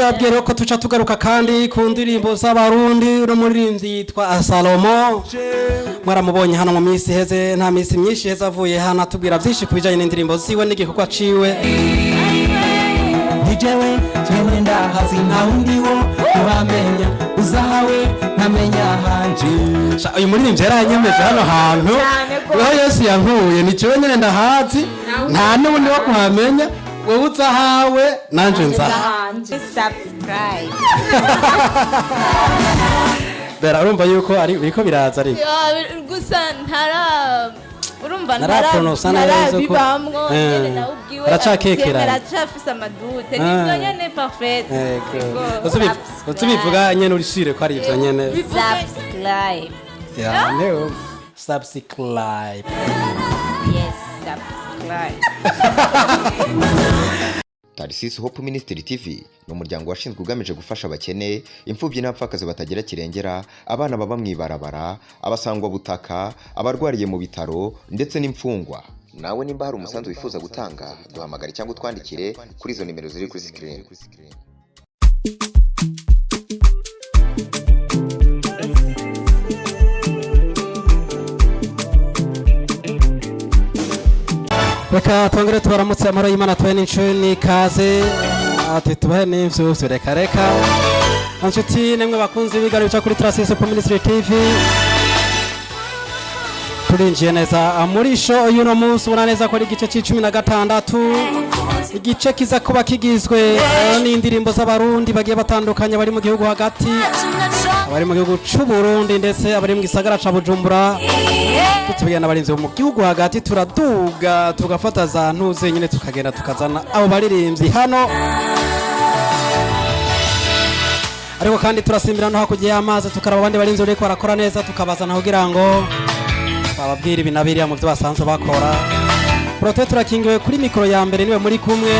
nababwira ko tuca tugaruka kandi ku ndirimbo z'abarundi no muririmbyi yitwa Salomo mwaramubonye hano mu minsi heze nta minsi myinshi heze avuye hano atubwira byinshi kubijanye n'indirimbo ziwe n'igikorwa ciwe nijewe ndahazi nta wundi wo kubamenya uzahawe ntamenya hanje uyu muririmbyi yaranyemeje hano hantu weho Yesu yankuye ni jewe nyene ndahazi nta n'undi wo kuhamenya wowe uzahawe nanje nzahanje subscribe bera urumva yuko ari biko biraza ari gusa ntara urumva narabibamwo nyene nawe ubwiwe aracakekera aracafise amadute nivyo nyene parfait utubivuga nyene urishire ko ari ivyo nyene subscribe ya leo subscribe yes subscribe Tarisisi Hope Ministry TV ni umuryango washinzwe ugamije gufasha abakene, imfubyi n'abapfakazi batagira kirengera, abana baba mwibarabara, abasangwa butaka, abarwariye mu bitaro ndetse n'imfungwa. Nawe nimba hari umusanzu wifuza gutanga, duhamagare cyangwa utwandikire kuri izo nimero ziri kuri screen. Reka tongere tubaramutse amara y'Imana twaye n'incuni kaze tubahe n'ivyo reka anshuti nemwe bakunzi bigaruca kuri Tarisisi Hope Ministry TV turinjiye neza muri show y'uno munsi ubona neza ko ari igice c'16 igice kiza kuba kigizwe n'indirimbo z'abarundi bagiye batandukanye bari mu gihugu hagati abari mu gihugu c'u Burundi ndetse abari mu gisagara ca Bujumbura tutubigana barinze mu gihugu hagati turaduga tugafata za ntuze nyine tukagenda tukazana abo baririmbyi hano ariko kandi turasimbira no hakugiye amazi tukaraba abandi barinze ureko barakora neza tukabazana kugira ngo bababwira ibinabiriya mu byo basanzwe bakora prote turakingiwe kuri mikoro ya mbere niwe muri kumwe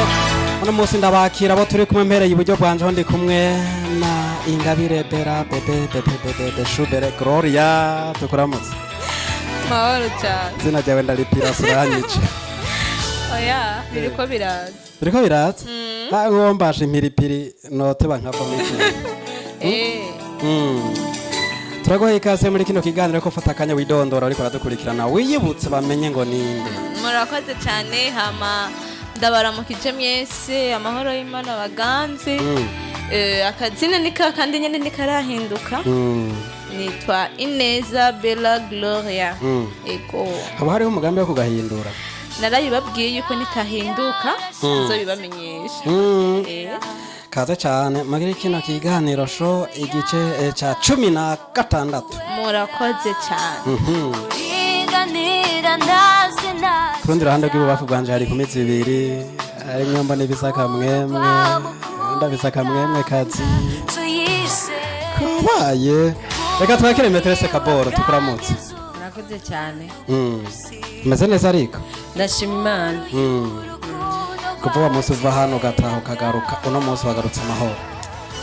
uno munsi ndabakira abo turi kumwe mpereye iburyo bwanje ho ndi kumwe na Ingabire Bera bebe Shubere Gloria tukuramutse mahoro cyane zina ryawe ndaripira suranyice oya biriko biraza ngombashe impiripiri note bankava muri turagoye ikaze muri kino kiganiro ko fata akanya widondora ariko baradukurikirana wiyibutse bamenye ngo ninde murakoze cyane hama ndabaramukije mwese amahoro y'Imana baganze akazina nika kandi nyene nikarahinduka nitwa Ineza Bella Gloria ego haba hariho umugambi wo kugahindura narayibabwiye yuko nikahinduka nzobibamenyesha kaze cyane magire kino kiganiro show igice ca 16 murakoze cyane kurundi ruhande rw'ibubafu bwanje hari kumezi ibiri ari nyomba n'ibisaka mwemwe ndabisaka mwemwe kazi kubaye reka twakire metrese kaboro tukuramutse murakoze cyane meze neza ariko ndashima Imana kuva munsi uva hano gataha ukagaruka uno munsi wagarutse amahoro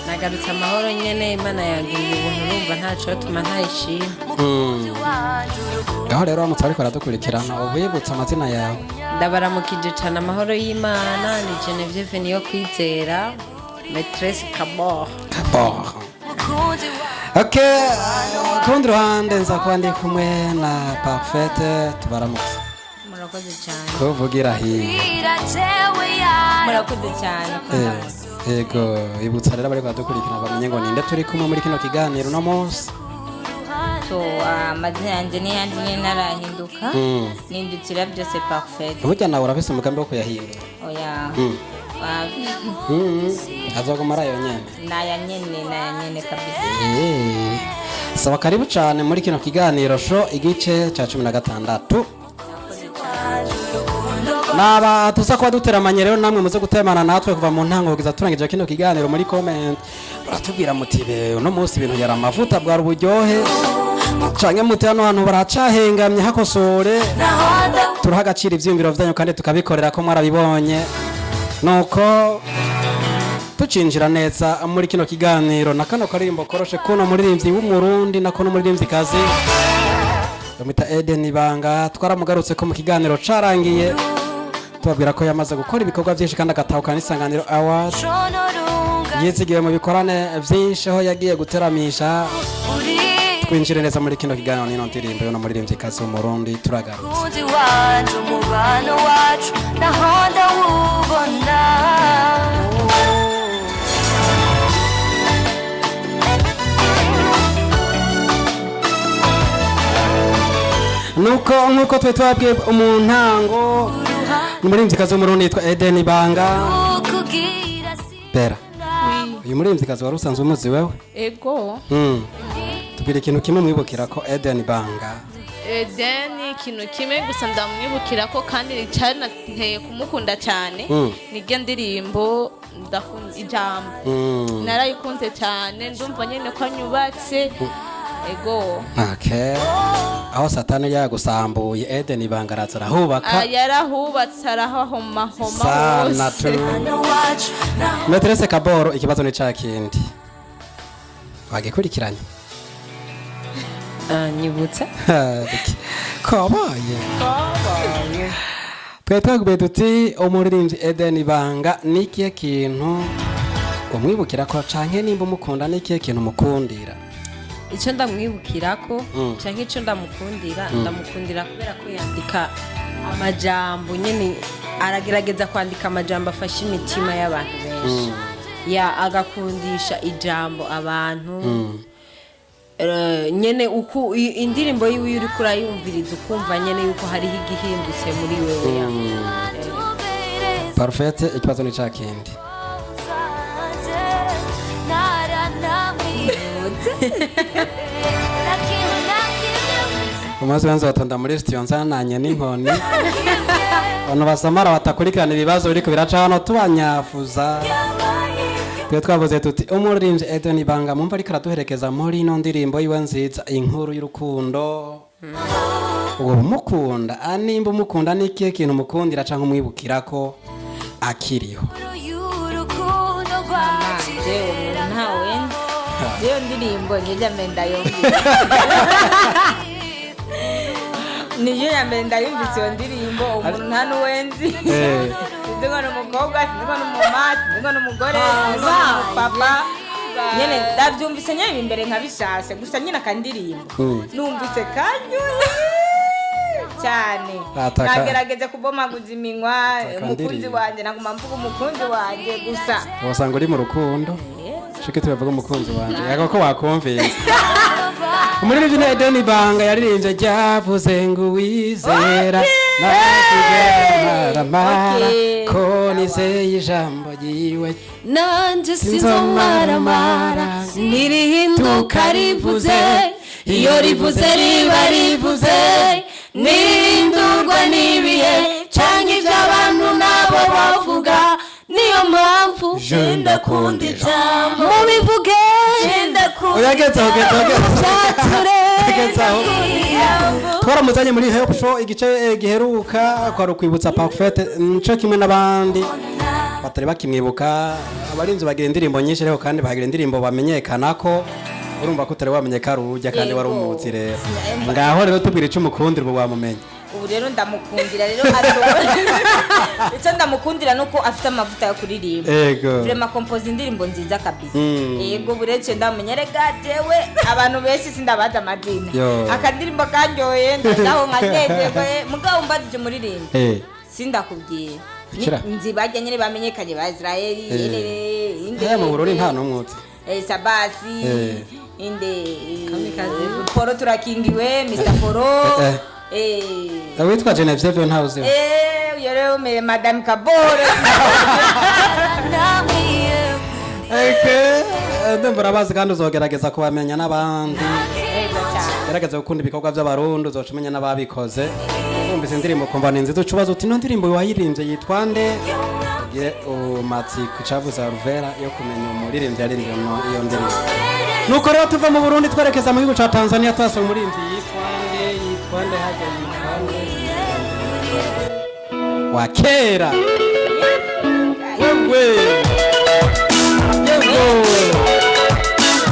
nagarutse amahoro nyene Imana yangiriye ubuntu numva ntaco tuma ntayishima gaho rero amutse ariko aradukurikirana ubuyibutse amazina yawe ndabaramukije cyane amahoro y'Imana ni Genevieve niyo kwizera Maîtresse Kabor okay kurundi ruhande nza kuba ndi kumwe na Parfaite tubaramutse murakoze cyane kuvugira hino murakoze cyane yego ibutsa rero bari baradukurikirana bamenye ngo ninde turi kumwe muri kino kiganiro no munsi so amazina yanjye ni yandi nyene narahinduka nindukira byose Parfaite burya nawe urafise umugambi wo kuyahindura oya azoguma arayo nyene naya nyene kabisa saba karibu cyane muri kino kiganiro show igice ca 16 naba tuza kuba duteramanye rero namwe muze gutemana natwe kuva mu ntango kugeza turangije kino kiganiro muri comment baratubwira mutibe uno munsi ibintu yara amavuta bwa ruburyohe canke muti hano hantu baracahengamye hakosore turaha agaciro ivyiyumviro vyanyu kandi tukabikorera ko mwarabibonye nuko tucinjira neza muri kino kiganiro na kano karirimbo koroshe kuno muririmbyi w'umurundi na kono muririmbyi kazi bamita Eden Ibanga twaramugarutse ko mu kiganiro carangiye tubabwira ko yamaze gukora ibikorwa byinshi kandi agatahukana isanganiro award yizigiye mu bikorane byinshi aho yagiye guteramisha twinjire neza muri kino kiganiro n'ino ndirimbo yo no muririmbyikazi w'umurundi turagarutse umuzi wacu umubano wacu naho ndawubona nuko twe twabwiye mu ntango umuririmbyikazi w'umurundi yitwa Eden Ibanga Bera uyu muririmbyikazi wari usanzwe umuzi wewe ego tubwire ikintu kimwe mwibukira ko Eden Ibanga Eden ikintu kimwe gusa ndamwibukira ko kandi cyanteye kumukunda cyane niryo ndirimbo ndakunda ijambo narayikunze cyane ndumva nyene ko anyubatse ego okay aho satani yagusambuye Eden Ibanga araza arahubaka yarahubatse arahahoma sana tu Metrese Kaboro ikibazo ni ca kindi wagikurikiranye nyibutse kabaye twetagube duti umuririmbyi Eden Ibanga nikiye kintu umwibukira ko canke nimba umukunda nikiye kintu mukundira icyo ndamwibukira ko cyangwa icyo ndamukundira kubera ko yandika amajambo nyine aragerageza kwandika amajambo afasha imitima y'abantu benshi agakundisha ijambo abantu nyine uko indirimbo yiwe uri kurayumviriza ukumva nyine yuko hariho igihindutse muri wewe Parfait ikibazo ni ca kindi umaze wanze batonda muri studio nzananye n'inkoni abantu basamara batakurikirana ibibazo biriko biraca hano tubanyafuza twe twavuze tuti umuririmbyi Eden Ibanga mumva ariko araduherekeza muri ino ndirimbo yiwe nziza inkuru y'urukundo uwo mukunda animba umukunda nikiye kintu mukundira canke umwibukira ko akiriho ntawe iyo ndirimbo niyo mbenda yumvise niyo mbere ndayumvise iyo ndirimbo umuntu nta n'uwenzi sinzi ngo ni umukobwa sinzi ngo ni umumama sinzi ngo ni umugore sinzi ngo ni umupapa nyine ndabyumvise nyine imbere nkabishashe gusa nyine akandirimbo numvise kanyoye cyane nagerageza kubomaguza iminwa umukunzi wanjye naguma mvuga umukunzi wanjye gusa wasanga uri mu rukundo shike tubavuga umukunzi wanjye yago ko wakumvise umuririmbyi Eden Ibanga yaririmbye ryavuze ngo wizera naramara ko nizeye ijambo yiwe nanje sinzomaramara nirihinduka rivuze iyo rivuze riba rivuze nirindurwa n'ibihe canke ivy'abantu nabo bavuga niyo mpamvu jenda kundi ijambo mubivuge jenda kundi twaramuzanye muri Help Show igice giheruka kwa rukwibutsa Parfait nco kimwe n'abandi batari bakimwibuka abarinzi bagira indirimbo nyinshi rero kandi bagira indirimbo bamenyekana ko urumva ko utari wamenyeka rujya kandi wari umuzi rero ngaho rero tubwire ico umukundira ubu wamumenye ubu rero ndamukundira rero icyo ndamukundira nuko afite amavuta yo kuririmba vraiment compose indirimbo nziza kabisa yego buretse ndamenye rega jewe abantu benshi sindabaza amazina akandirimbo kanyoye ndaho nkagegwe mugabo mbadije muririmba sindakubwiye nzibajya nyine bamenyekanye ba Israeli inde mu burori nta numwutse Sabasi inde Poro turakingiwe Mr Poro witwa Genevieve ntawuzi rero Madame Kaboro ndumva abazi kandi uzogerageza kubamenya n'abandi gerageza gukunda ibikorwa by'abarundi uzoca umenya n'ababikoze wumvise indirimbo kumva ni nziza ucubaza uti ino ndirimbo wayirimbye yitwa nde ugire umatsiko cavuze Ruvera yo kumenya umuririmbyi yaririmbye iyo ndirimbo nuko rero tuva mu Burundi twerekeza mu gihugu ca Tanzania twasoma umuririmbyi yitwa nde hagenda wa kera wewe yego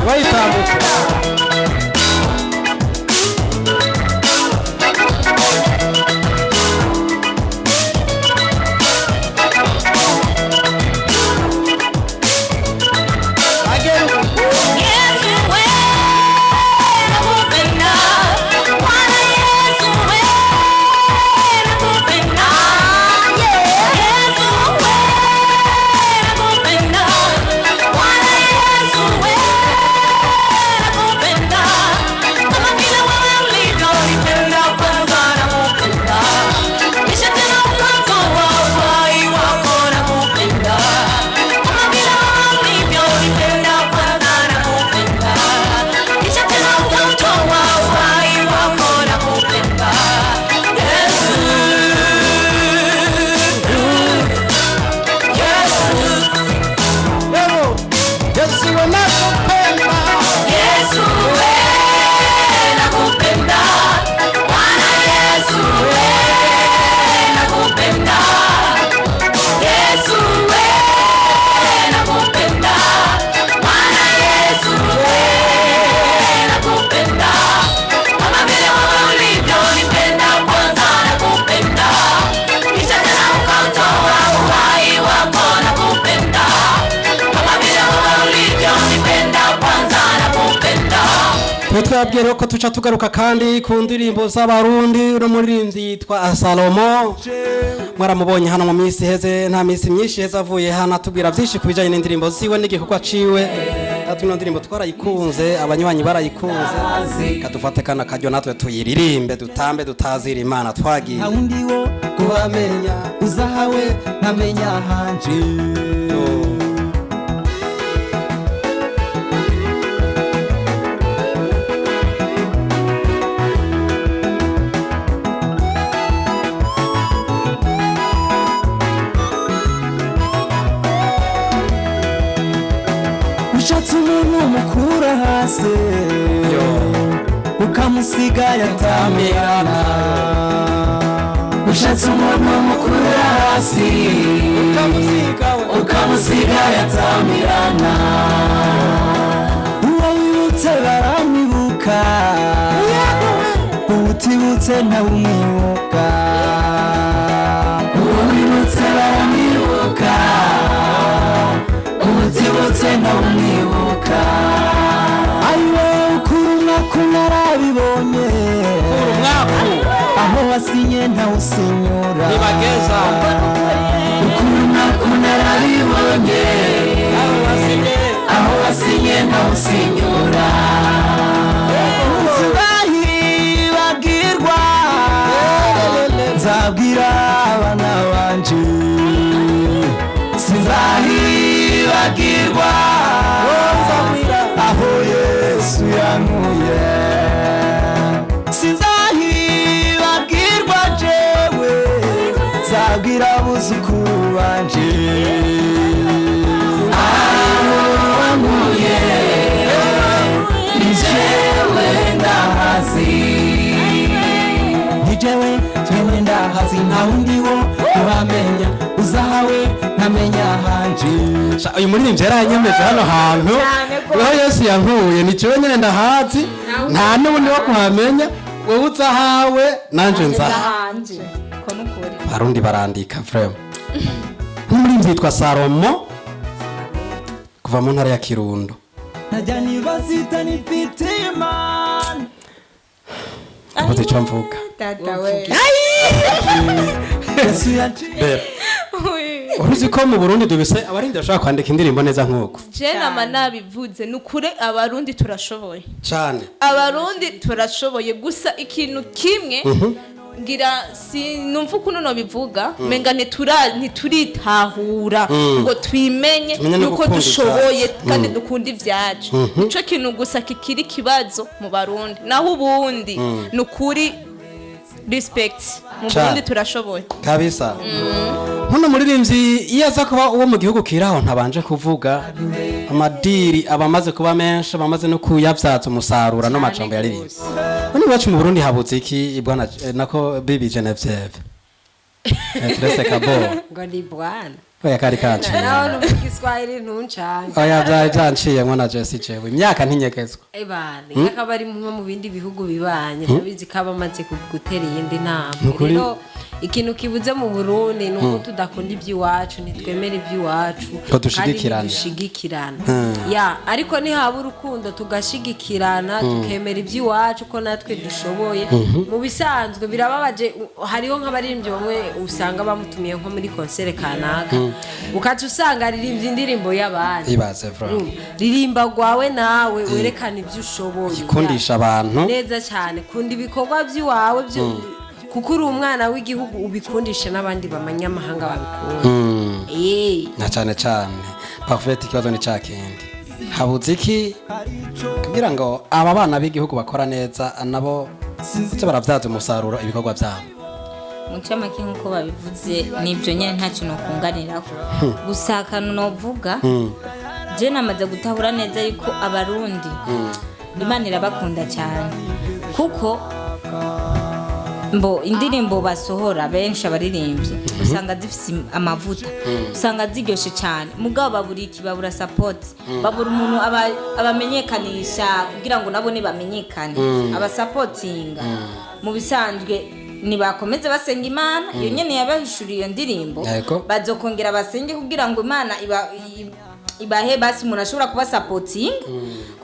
waitambuka nababwira ko tuca tugaruka kandi ku ndirimbo z'abarundi no muririmbyi yitwa Salomo mwaramubonye hano mu minsi heze nta minsi myinshi heze avuye hano atubwira byinshi ku bijanye n'indirimbo ziwe n'igikorwa ciwe ino ndirimbo twarayikunze abanywanyi barayikunze kadufate kana karyo natwe tuyiririmbe dutambe tutazira Imana twagiye nta wundi wo kubamenya uzahawe ntamenya hanje ushatse umuntu mukura hasi ukamusiga yatamirana ushatse umuntu mukura hasi ukamusiga yatamirana uwo wibutse baramwibuka utibutse ntawumwibuka uwo wibutse baramwibuka utibutse ntawumwibuka ayiwe ukurumwaku narabibonye aho wasinye ntawusinyura nibageza ukurumwaku narabibonye aho wasinye ntawusinyura nzibahibagirwa nzabwira abana banje sinzahibagirwa aho Yesu yankuye sinzahibagirwa jewe nzabwira abuzukuru banje aho wankuye ni jewe ndahazi ni jewe ndahazi nta wundi wo kubamenya uzahawe ntamenya hanje uyu muririmbyi yaranyemeje hano hantu aho Yesu yankuye ni jewe nyene ndahazi nta n'ubundi wo kuhamenya wowe uzahawe nanje nzahanje Barundi barandika vraiment nk'umuririmbyi yitwa Salomo kuva mu ntara ya Kirundo najya nibazita nifite imana ubuze icyo mvuga Tata we Yesu yaciye uruzi ko mu Burundi dubise abarundi bashaka kwandika indirimbo neza nk'uko je nama nabivuze nukure abarundi turashoboye cyane abarundi turashoboye gusa ikintu kimwe ngira sinumva ukuntu no bivuga menga ntituritahura ngo twimenye nuko dushoboye kandi dukunda ivyacu nico kintu gusa kikiri kibazo mu Barundi naho ubundi nukuri respect mu Burundi turashoboye kabisa Hano muririmbyi iyo aza kuba uwo mu gihugu kiraho ntabanje kuvuga amadiri abamaze kuba menshi abamaze no kuyavyaza umusarura no macambo yaririmbye None bacu mu Burundi habutse iki ibwana nako bibi Genevieve Trese Kabo ngo ni bwana oya kari kanciye naho nuvuga Kiswahili ntuncanye oya byanciye mwana Jesse jewe imyaka ntinyegezwa ebane yakabari mu bindi bihugu bibanye nabizi kabamaze gutera yindi nama rero ikintu kibuze mu Burundi nuko tudakunda iby'iwacu nitwemera iby'iwacu dushigikirana ya ariko ni haba urukundo tugashigikirana tukemera iby'iwacu ko natwe dushoboye mu bisanzwe birababaje hariho nk'abaririmbyi bamwe usanga bamutumiye nko muri concert kanaka ukaca usanga aririmbye indirimbo y'abandi ibaze vraiment ririmba gwawe nawe werekana ibyo ushoboye ikundisha abantu neza cyane kunda ibikorwa by'iwawe byo kuko uri umwana w'igihugu ubikundisha n'abandi bamanyamahanga babikunda na cyane cyane parfait ikibazo ni cyakindi habuze iki kugira ngo aba bana b'igihugu bakora neza nabo se baravyaza umusaruro ibikorwa byabo mucamake nk'uko babivuze nibyo nyine nta kintu kunganiraho gusa akantu novuga je namaze gutahura neza yuko abarundi Imana irabakunda cyane kuko mbo indirimbo basohora benshi abaririmbye usanga zifise amavuta usanga ziryoshe cyane mugabo baburiki babura support babura umuntu abamenyekanisha kugira ngo nabo bamenyekane aba supportinga mu bisanzwe nibakomeze basenga Imana iyo nyene yabahishuriye iyo ndirimbo bazokongera basenge kugira ngo Imana ibahe basi umuntu ashobora kuba supporting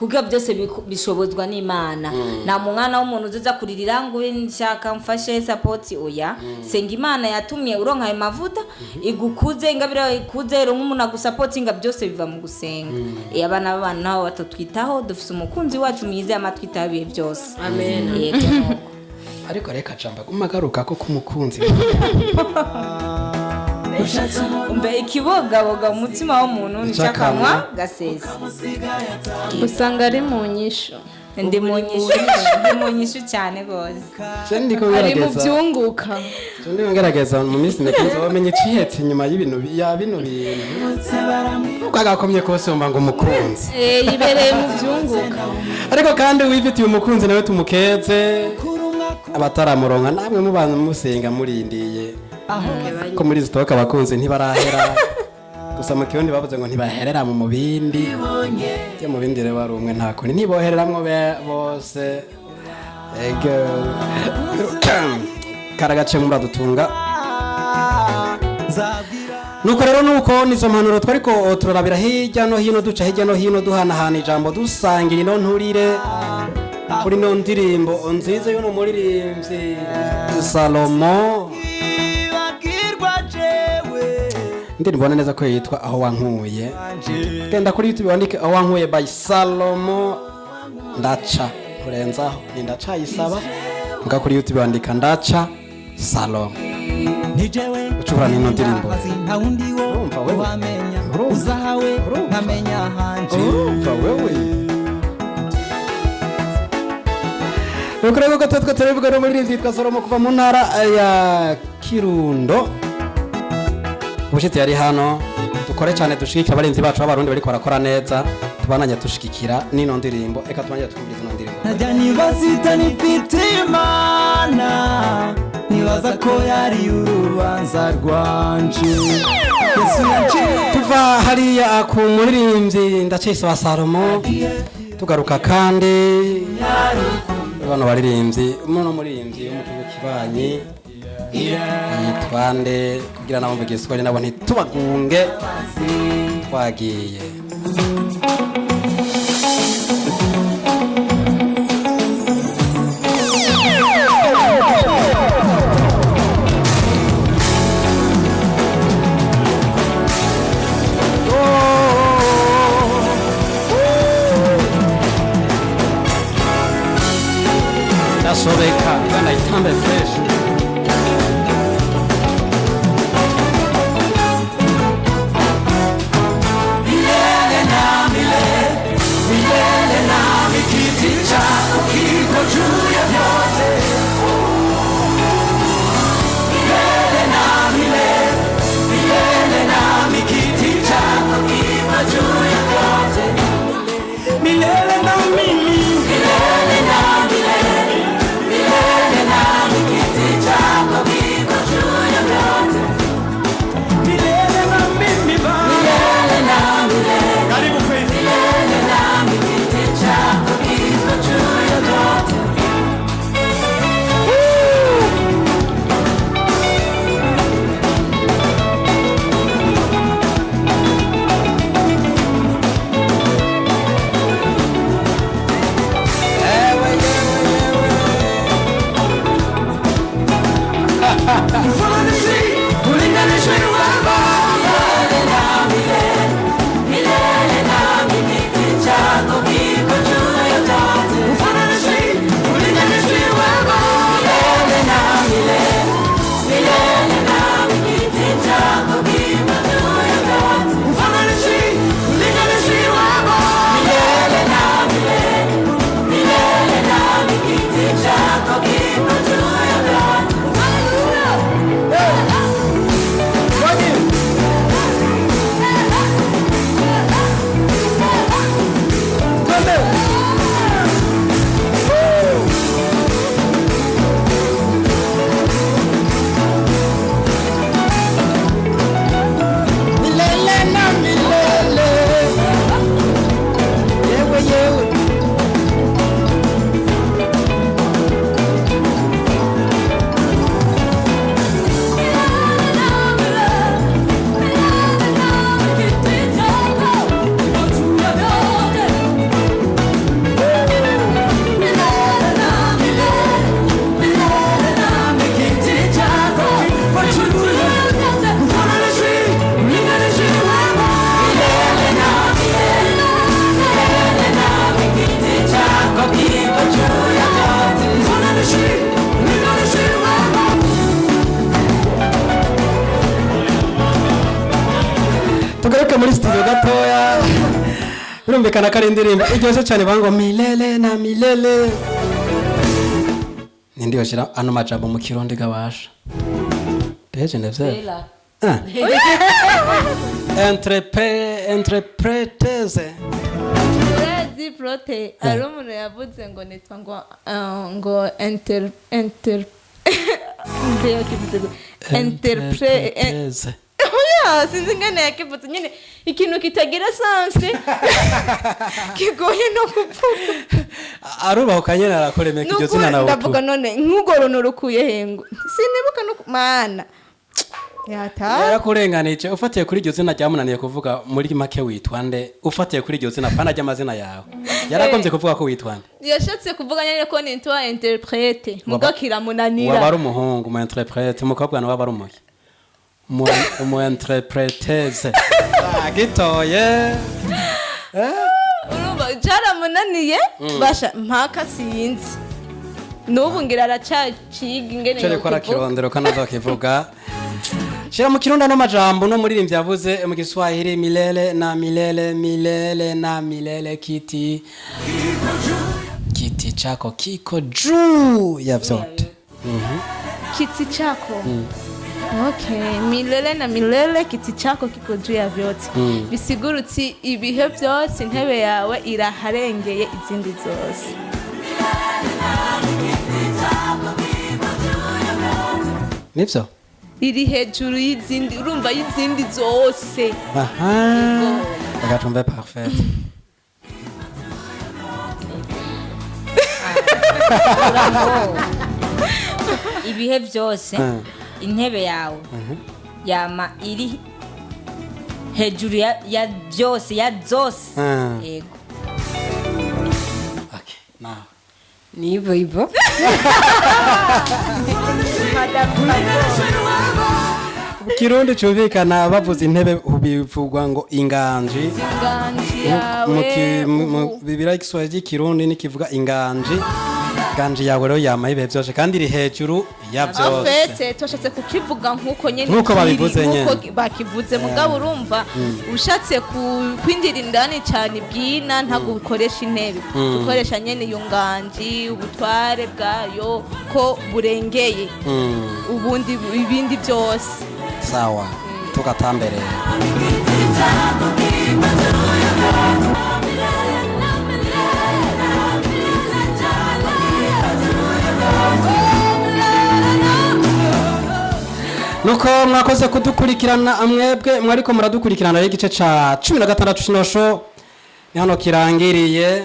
kuko byose bishobozwa n'Imana nta mwana w'umuntu uza kuririra ngo nshaka mfashe support oya senga Imana yatumye uronka ayo mavuta igukuze ingabire ikuze rero nk'umuntu agusapotinga byose biva mu gusenga abana b'abana nabo batotwitaho dufise umukunzi wacu mwiza amatwitaho ibihe byose amen yego ariko reka jamba umagaruka ko kumukunzi umbe ikibogaboga umutima w'umuntu ncakanwa gasesa usanga ari mu nyisho ndi mu nyishu cyane gose sendi ko ari mu ngerageza byunguka sendi ngerageza mu minsi nekenze bamenye icihetse inyuma y'ibintu ya bino bintu ukagakomye kose umba ngo umukunzi yibereye mu byunguka ariko kandi wifitiye umukunzi nawe tumukeze abataramuronka namwe mubana musenga murindiye ko muri zitoka abakunzi ntibarahera gusa mu kirundi bavuze ngo ntibaherera mu mubindi byo mu bindi rero bari umwe nta kundi ntibohereramwo bose ego karagace muradutunga nuko rero nuko nizo mpanuro twariko turarabira hirya no hino duca hirya no hino duhanahana ijambo dusangira ino nturire kuri no ndirimbo nziza y'uno muririmbyi Salomo ndirimbo neza ko yitwa aho wankuye genda kuri YouTube wandike aho wankuye by Salomo ndaca kurenzaho ni ndaca yisaba nga kuri YouTube wandika ndaca Salomo ucubura nino ndirimbo urumva wewe uzahawe nkamenya hanje urumva wewe nukurego gatotwe turevuga no muri yitwa Salomo kuva mu ntara ya Kirundo ubushitsi yari hano dukore cyane dushigikira abarinzi bacu b'abarundi bariko barakora neza tubananye dushigikira nino ndirimbo eka tubanye twumviriza ino ndirimbo najya nibazita n'ipitimana nibaza ko yari urubanza rwanje Yesu yaciye tuva hariya ku muririmbyi ndacayisaba Salomo tugaruka kandi bano baririmbyi umuntu muririmbyi wo mu kigo kibanyi yitwande kugira nabo mvuge iswari nabo ntitubagunge twagiye Sobeka ngana itambe fresh milele na mikiti chako kiko juu ya vyote milele na mikiti chako kiko juu ya vyote milele na mimi milele na birumvikana ko ari indirimbo iryoshye cyane bango milele na milele. Nindi yoshira ano majambo mu kirundi gabasha. Deje nevye. Entrepreteze. Urazi prote ari umuntu yavuze ngo nitwa ngo interprete. Oya sinzi ngene yakivuze nyine ikintu kitagira sanse kigoye no kuvuga. Arubaho kanyene arakoremeka iryo zina nawe. Ndavuga none nkugorono rukuye hengo. Sinibuka no mana. Yarakurenganije ufatiye kuri iryo zina ryamunaniye kuvuga muri make witwa nde ufatiye kuri iryo zina pana ry'amazina yawe yarakonze kuvuga ko witwa nde yashatse kuvuga nyene ko nitwa interprete mugo kiramunanira waba ari umuhungu mu interprete umukobwa nawe waba ari umuhe mu interpreteze gitoye urumva jaramunaniye basha mpaka sinzi n'ubu ngira aracaciga ingene yo kuvuga kirondero kanazo kivuga shira mu kirundi no majambo no muririmbyi yavuze mu Kiswahili milele na milele milele na milele kiti chako kiko juu ya vyote. Kiti chako okay milele na milele kiti chako kiko juu ya vyote bisigurutse ibihe byose intebe yawe iraharengeye izindi zose. Nivyo iri hejuru y'izindi urumva y'izindi zose. Aha agatumbe parfait. Ibihe byose intebe yawe yama iri hejuru ya byose ya zose. Yego. Okay now nivo ivo Kirundi cyumvikana bavuze intebe ubivugwa ngo inganji yawe mu bibira Kiswahili Kirundi nikivuga inganji yawe rero yama ibe byose kandi iri hejuru ya byose. Afete toshatse kukivuga nkuko nyene nkuko babivuze nyene nkuko bakivuze mugabo urumva ushatse kwinjira indani cyane bwina ntago ukoresha intebe ukoresha nyene iyo nganji ubutware bwayo ko burengeye ubundi ibindi byose. Sawa tugatambere nuko mwakoze kudukurikirana mwebwe mwariko muradukurikirana igice ca 16 cy'inosho ni hano kirangiriye.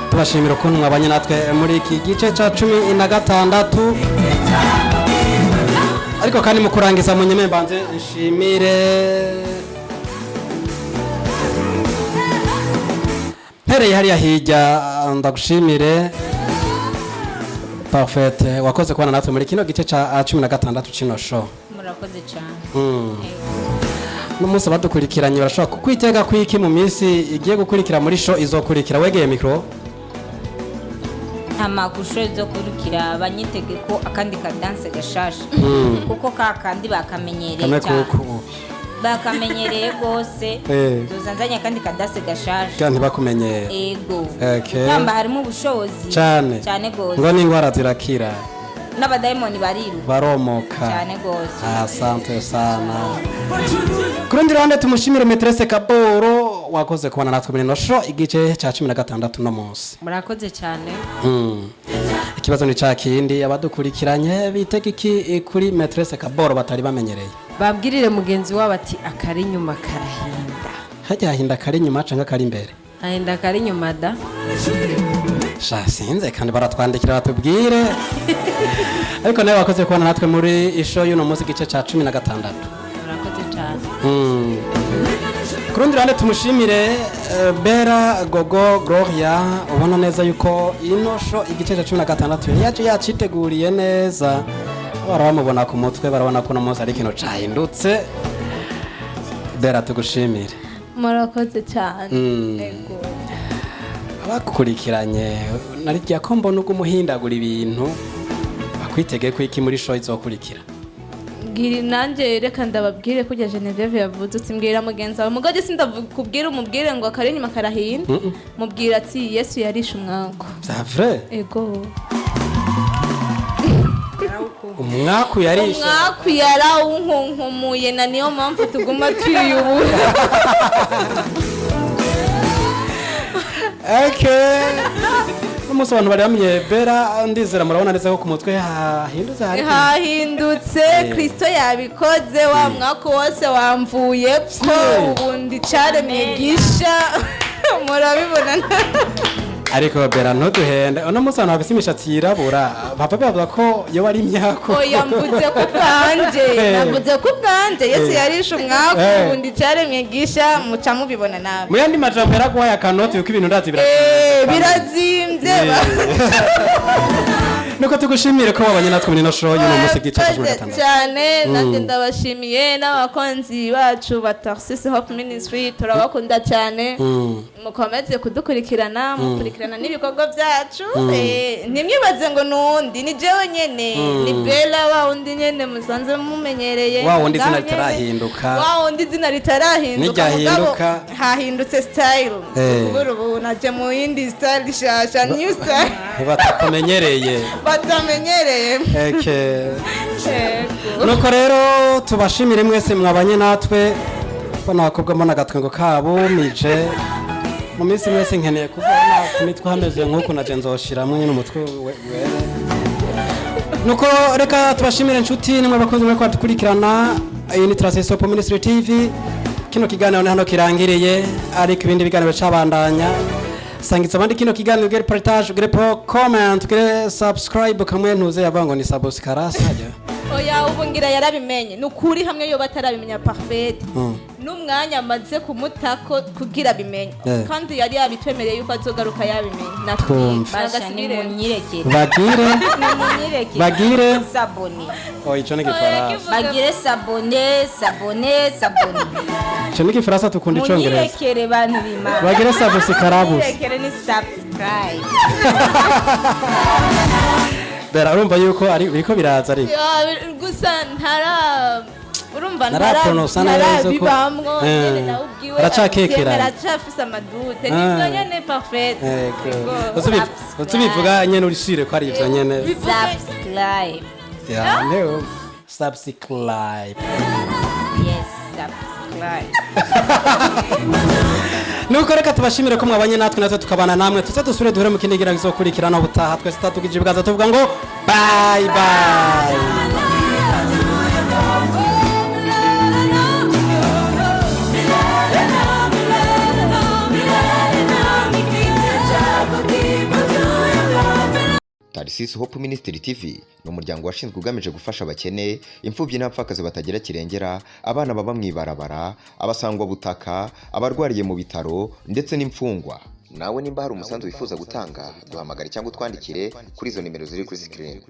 Tubashimira ukuntu mwabanye natwe muri iki gice ca 16 ariko kandi mu kurangiza mu nyeme mbanze nshimire Hereye hariya hirya ndagushimire Parfait wakoze kubana natwe muri kino gice ca 16 cino show. Murakoze cyane. N'umunsi badukurikiranye barashobora kukwitega kwiki mu minsi igiye gukurikira muri show izokurikira wegeye mikro. Amakusho zo kurukira abanyitege ko akandi ka dance gashasha kuko kandi bakamenyereye cyane bakamenyereye gose tuzanzanya kandi ka dance gashasha kandi bakumenyera ego okay kamba harimo ubushobozi cyane gose ngo n'ingwara zirakira n'abadaimoni baromoka cyane gose. Asante sana. Kurundi ruhande tumushimire Maîtresse Kaboro wakoze kubana natwe muri no show igice ca 16 no munsi. Murakoze cyane. Ikibazo ni ca kindi abadukurikiranye bitega iki kuri Maîtresse Kaboro batari bamenyereye. Babwirire mugenzi wabo ati akari nyuma karahinda. Hajya hinda kari nyuma canga kari imbere. Ahinda kari nyuma da. Sinze kandi baratwandikira batubwire ariko nawe wakoze kubana natwe muri isho y'uno munsi gice ca 16. Murakoze cyane. Kurundi ruhande tumushimire Bera Gogo Gloria ubona neza yuko ino show igice ca 16 yaje yaciteguriye neza baramubona ku mutwe barabona ko no munsi ari kino cahindutse. Bera tugushimire. Murakoze cyane. Ego abakurikiranye narijya ko mbona uko muhindagura ibintu bakwitege ko iki muri show izokurikira. bwira nanjye reka ndababwire kujya Genevieve yavuze usimbwira mugenzi wawe mugode sindakubwira umubwire ngo akari inyuma karahina mubwira ati Yesu yarishe umwako c'est vrai ego umwaku yarishe umwaku yarawunkunkumuye na niyo mpamvu tuguma twiyubura okay umunsi abantu bari bamyebera ndizera murabona neza ko ku mutwe hahindutse hahindutse Kristo yabikoze wa mwaka wose wamvuye ko ubundi caremye gisha murabibona ariko bera ntuduhende uno munsi abantu bafise imishatsi yirabura papa bavuga ko iyo wari imyako oya mvuze ku bwanje navuze ku bwanje Yesu yarishe umwaku ubundi caremye gisha muca mubibona nabi mu yandi majambo yaraguhaye akanoti yuko ibintu ndazi birazimvye nuko tugushimire ko wabanye natwe muri no show y'uno munsi gicaje muri gatandatu cyane nanjye ndabashimiye n'abakonzi bacu ba Tarsis Hope Ministry turabakunda cyane mukomeze kudukurikirana mukurikirana n'ibikorwa byacu ntimwibaze ngo nundi ni jewe nyene ni Bella wa undi nyene musanze mumenyereye wa undi zina ritarahinduka wa undi zina ritarahinduka nijyahinduka hahindutse style ubu naje mu yindi style shasha new style ntibatakumenyereye batamenyereye nuko rero tubashimire mwese mwabanye natwe bana bakobwa mbona agatwengo kabo mije mu minsi mwese nkeneye kuvana ku mitwe hameze nk'uko naje nzoshiramwe nyine umutwe were nuko reka tubashimire inshuti nimwe bakunze mwe kwadukurikirana iyi ni Tarsis Hope Ministry TV kino kiganiro hano kirangiriye ariko ibindi biganiro cabandanya sangitse abandi kino kiganiro gere partage gere comment gere subscribe kamwe ntuze yavango ni subscribe sajya oya ubungira yarabimenye nukuri hamwe yo batarabimenya parfait n'umwanya amaze kumutako kugira bimenye kandi yari yabitwemereye yuko azogaruka yabimenye natwe bagire sabone oh ico ni gifaransa bagire sabone ico ni gifaransa tukunda icongereza munyirekere bantu bimana bagire subscribe munyirekere ni subscribe bera urumva yuko ari biriko biraza ariko gusa ntara urumva narapronosa neza ko nyene nawubwiwe aracakekera aracafise amadute nibyo nyene parfait uzubivuga nyene urishire ko ari ivyo nyene subscribe ya leo subscribe yes subscribe nuko reka tubashimire ko mwabanye natwe tukabana namwe tuze dusure duhure mu kindi gira gizokurikirana ubutaha twese tatugije bwaza tuvuga ngo bye bye. Tarsis Hope Ministry TV ni umuryango washinzwe ugamije gufasha abakene, imfubyi n'abapfakazi batagira kirengera, abana baba mwibarabara, abasangwa butaka, abarwariye mu bitaro ndetse n'imfungwa. Nawe nimba hari umusanzu wifuza gutanga, duhamagare cyangwa utwandikire kuri izo nimero ziri kuri screen.